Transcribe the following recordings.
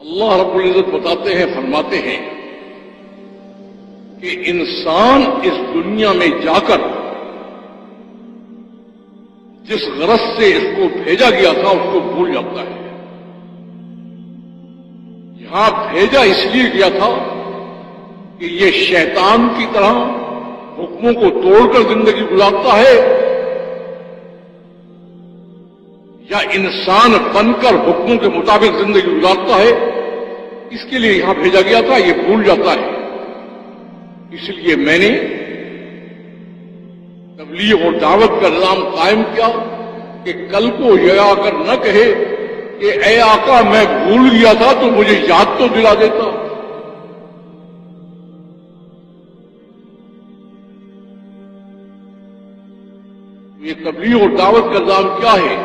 اللہ رب العزت بتاتے ہیں، فرماتے ہیں کہ انسان اس دنیا میں جا کر جس غرض سے اس کو بھیجا گیا تھا اس کو بھول جاتا ہے۔ یہاں بھیجا اس لیے گیا تھا کہ یہ شیطان کی طرح حکموں کو توڑ کر زندگی گزارتا ہے، یا انسان بن کر حکموں کے مطابق زندگی گزارتا ہے، اس کے لیے یہاں بھیجا گیا تھا، یہ بھول جاتا ہے۔ اس لیے میں نے تبلیغ اور دعوت کا نظام قائم کیا کہ کل کو یہ آ کر نہ کہے کہ اے آقا میں بھول گیا تھا تو مجھے یاد تو دلا دیتا۔ یہ تبلیغ اور دعوت کا نظام کیا ہے؟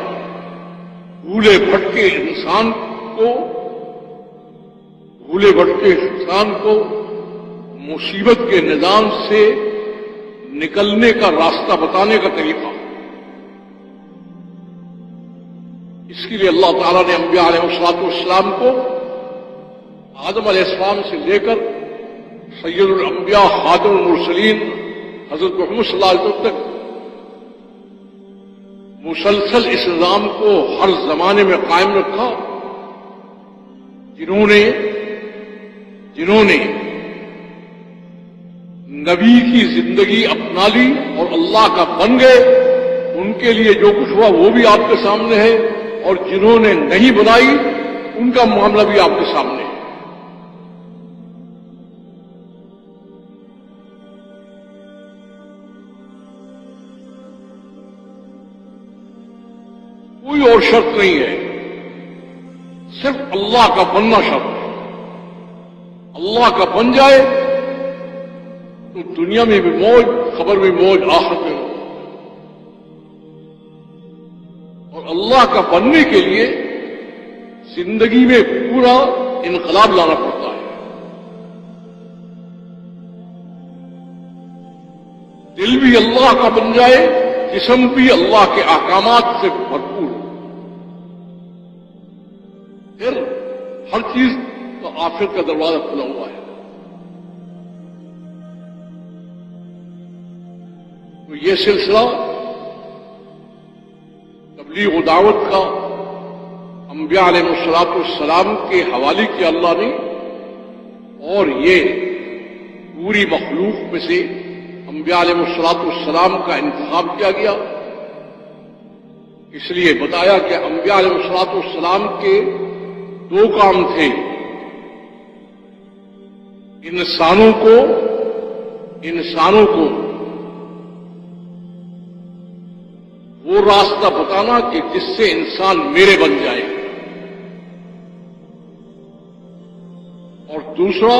بھولے بھٹکے انسان کو مصیبت کے نظام سے نکلنے کا راستہ بتانے کا طریقہ۔ اس کے لیے اللہ تعالیٰ نے انبیاء علیہ السلام کو آدم علیہ السلام سے لے کر سید الانبیاء خاتم المرسلین حضرت محمد صلی اللہ علیہ وسلم تک مسلسل اس نظام کو ہر زمانے میں قائم رکھا۔ جنہوں نے نبی کی زندگی اپنا لی اور اللہ کا بن گئے، ان کے لیے جو کچھ ہوا وہ بھی آپ کے سامنے ہے، اور جنہوں نے نہیں بنائی ان کا معاملہ بھی آپ کے سامنے ہے۔ کوئی اور شرط نہیں ہے، صرف اللہ کا بننا شرط ہے۔ اللہ کا بن جائے تو دنیا میں بھی موج، خبر میں موج، آخرت میں موج۔ اور اللہ کا بننے کے لیے زندگی میں پورا انقلاب لانا پڑتا ہے۔ دل بھی اللہ کا بن جائے، جسم بھی اللہ کے احکامات سے بھرپور، پھر ہر چیز کا آخرت کا دروازہ کھلا ہوا ہے۔ تو یہ سلسلہ تبلیغ و دعوت کا انبیاء علیہ السلام کے حوالے کیا اللہ نے، اور یہ پوری مخلوق میں سے انبیاء علیہ السلام کا انتخاب کیا گیا۔ اس لیے بتایا کہ انبیاء علیہ السلام کے دو کام تھے، انسانوں کو وہ راستہ بتانا کہ جس سے انسان میرے بن جائے، اور دوسرا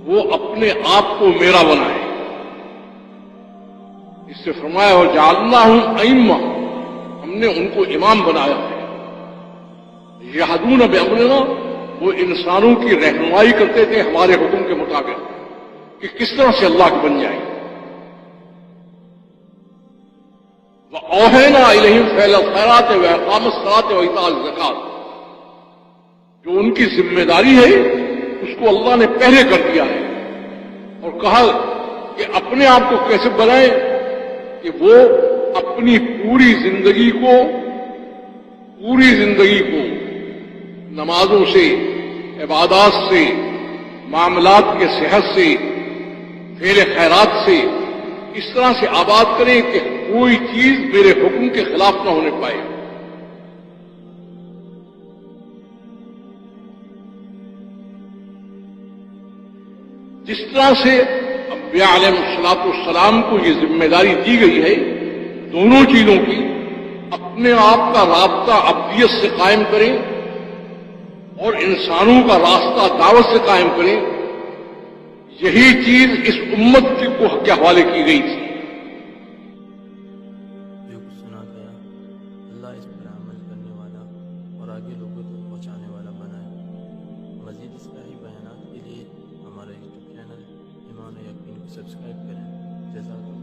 وہ اپنے آپ کو میرا بنائے۔ اس سے فرمایا اور جعلناہم ائمہ، ہم نے ان کو امام بنایا ہے، یہدون بامرنا، وہ انسانوں کی رہنمائی کرتے تھے ہمارے حکم کے مطابق کہ کس طرح سے اللہ کے بن جائے۔ وَأَوْحَيْنَا إِلَيْهِمْ فِعْلَ الْخَيْرَاتِ وَإِقَامَ الصَّلَاةِ وَإِيتَاءَ الزَّكَاةِ، جو ان کی ذمہ داری ہے اس کو اللہ نے پہلے کر دیا ہے، اور کہا کہ اپنے آپ کو کیسے بنائیں کہ وہ اپنی پوری زندگی کو نمازوں سے، عبادات سے، معاملات کے صحت سے، فعل خیرات سے اس طرح سے آباد کریں کہ کوئی چیز میرے حکم کے خلاف نہ ہونے پائے۔ جس طرح سے انبیاء علیہ السلام کو یہ ذمہ داری دی گئی ہے دونوں چیزوں کی، اپنے آپ کا رابطہ ابدیت سے قائم کریں اور انسانوں کا راستہ دعوت سے قائم کریں، یہی چیز اس امت کو کے حوالے کی گئی تھی۔ جو کچھ سنا گیا اللہ اس پر عمل کرنے والا اور آگے لوگوں تک پہنچانے والا بنائے۔ مزید اصلاحی بیانات کے لیے ہمارا یوٹیوب چینل ایمان و یقین کو سبسکرائب کریں۔ جزاک اللہ۔